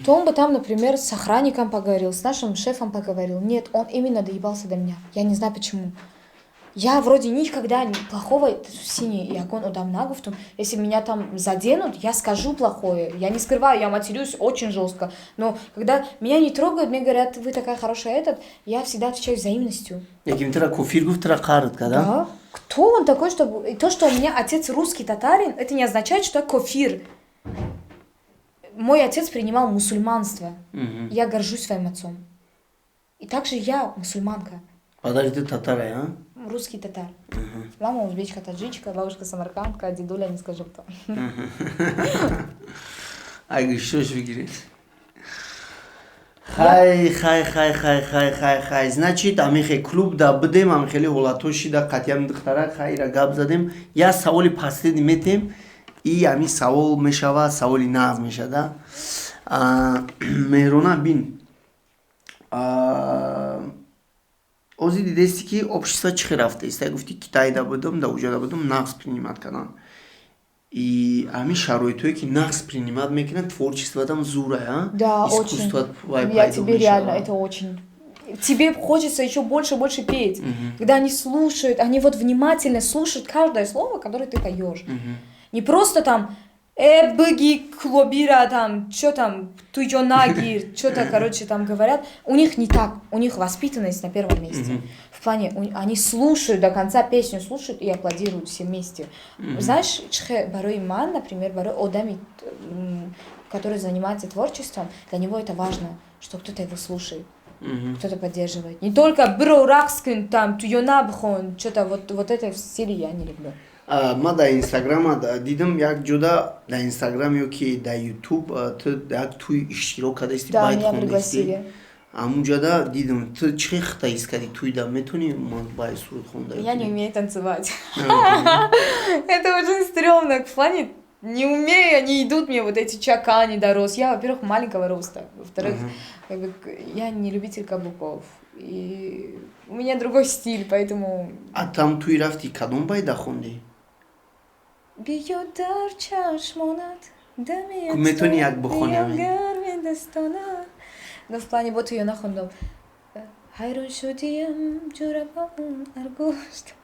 то он бы там, например, с охранником поговорил, с нашим шефом поговорил. Нет, он именно доебался до меня. Я не знаю почему. Я вроде никогда плохого синий ягон удам нагуфтум. Если меня там заденут, я скажу плохое. Я не скрываю, я матерюсь очень жестко. Но когда меня не трогают, мне говорят, вы такая хорошая, я всегда отвечаю взаимностью. Да? Кто он такой, чтобы... И то, что у меня отец русский татарин, это не означает, что я кофир. Мой отец принимал мусульманство. Я горжусь своим отцом. И также я мусульманка. Подожди, ты татарай, а? Русский татар. Мама узбечка, таджичка, бабушка самаркандка, дедуля не скажу кто. Ай, что ж выиграть? Хай. Значит, амихе клуб да будем, амихели холатоши да катям дхтара хайра гап задем. Я саволи последний метем, и ами савол мешава, саволи наз меша, да? Мехрона бин. Ози дидести ки общество чӣ рафтааст? Я гуфти Китай да будам, да уҷа да будам, нағз принимат канан. И ами шароитое ки нақс принимать мекунад, творчество там зурая, Да, искусство очень. Я тебе реально, это очень. Тебе хочется еще больше и больше петь. Когда они слушают, они вот внимательно слушают каждое слово, которое ты поешь. Не просто там быги, клобира, там, что там, туйонаги, что-то, короче, там говорят. У них не так, у них воспитанность на первом месте. В плане, они слушают до конца песню, слушают и аплодируют все вместе. Знаешь, Барой Ман, например, Барой Одами, который занимается творчеством, для него это важно, что кто-то его слушает. Кто-то поддерживает. Не только бро ракскин, там, туйонабхон, что-то вот это в стиле я не люблю. ма дар инстаграма дидам як ҷода дар инстаграм ё ки дар ютуб ту як туй иштирок кардасти байт хондасти ҳамунҷода дидам ту чӣ хата ҳис кардӣ туйда метавонӣ ман байт суруд хонда Я не умею танцевать. Это очень стрёмно. В плане не умею, они идут мне вот эти чакани до рост. Я, во-первых, маленького роста. Во-вторых, как бы, я не любитель каблуков. И у меня другой стиль, поэтому... А там туй рафти кадом байда хонди? Биёд дар чашмонат, дамиёд метавонӣ як бихонӣ гарми дастонат. Но в плане вот её нахондам. Хайрон шудиям ҷурабон аргушт.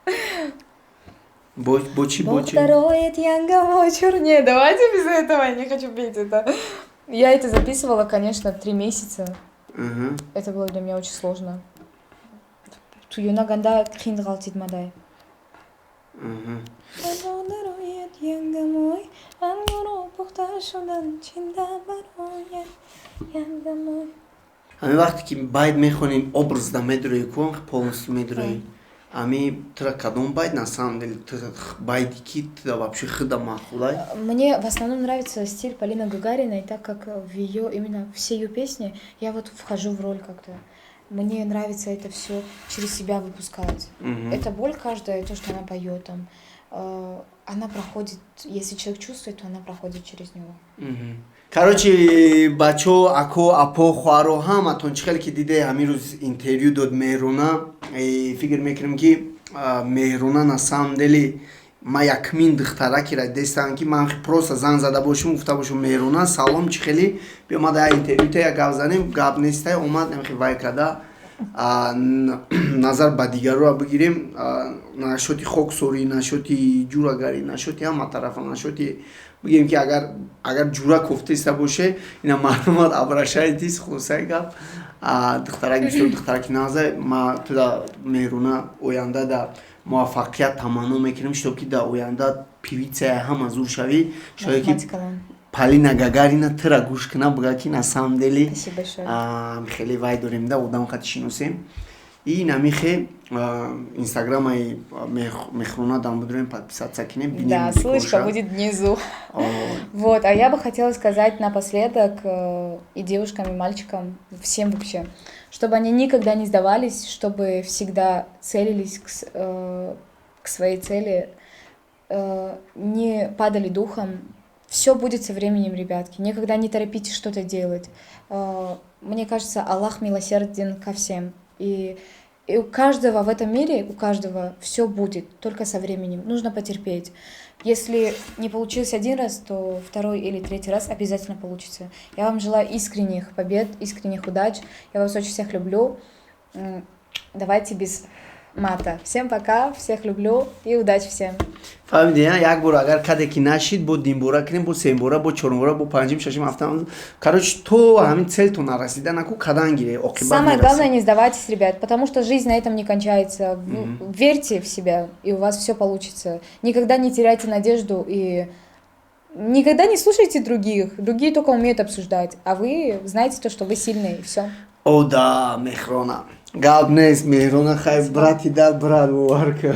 Бо чӣ? Бог дароед янгамой чурне. Давайте без этого, я не хочу петь это. Я это записывала, конечно, 3 месяца. Это было для меня очень сложно. Туюна ганда хиндгалтит мадай. ҳамин вақте ки байт мехонем образда медуроӣ кун полностью медуроӣ ами тра кадом байт на самом деле байти ки тра вообще хыда махулай? Мне в основном нравится стиль Полины Гагариной, так как в ее именно все ее песни я вот вхожу в роль как-то. Мне нравится это все через себя выпускать. Это боль каждая, то, что она поет там. Она проходит, если человек чувствует, то она проходит через него. Короче, бачо, ако, апо, хуаро, ҳаматон чӣ хеле ки диде ҳамин рӯз интервью дод Меҳруна, фикр мекунам ки Меҳруна на самом деле ма якмин духтаракира дестам ки ман просто занг зада бошам гуфта бошам Меҳруна салом чӣ хеле биё ма дар интервюта як гап занем гап нестай омад намехи вай када назар ба дигарро бигирем нашоти хоксорӣ нашоти ҷурагарӣ нашоти ҳама тарафа нашоти бигем ки агар ҷура кофтаиста боше ина маълумот абрашаитис хулосаи гап духтарак бисёр духтараки наза ма туда Меҳруна оянда да муваффақият таманно мекунем шуто ки да оянда певицаи ҳама зур шавӣ шояд ки Полина Гагарина тыра гӯш кунад бигӯяд ки на самом деле хеле вай дорем да одам хати шиносем и намихе инстаграмаи Меҳруна дам будем подписаться к ним. Да, ссылочка будет внизу. Вот, а я бы хотела сказать напоследок и девушкам, и мальчикам, всем вообще, чтобы они никогда не сдавались, чтобы всегда целились к своей цели, не падали духом. Все будет со временем, ребятки. Никогда не торопитесь что-то делать. Мне кажется, Аллах милосерден ко всем. И у каждого в этом мире, у каждого все будет, только со временем. Нужно потерпеть. Если не получилось один раз, то второй или третий раз обязательно получится. Я вам желаю искренних побед, искренних удач. Я вас очень всех люблю. Давайте без мата. Всем пока, всех люблю и удачи всем. фаҳмидед як бор агар каде ки нашид бо димбора кунем бо сембора бо чорумбора бо панҷим шашим ҳафтам короче то ҳамин целто нарасида наку кадан гире оқибат самое главное не сдавайтесь, ребят, потому что жизнь на этом не кончается. Верьте в себя и у вас все получится. Никогда не теряйте надежду и никогда не слушайте других. Другие только умеют обсуждать, а вы знаете то, что вы сильные и все. О да, Меҳруна гап нест Меҳруна хай брати дар брат бовар кун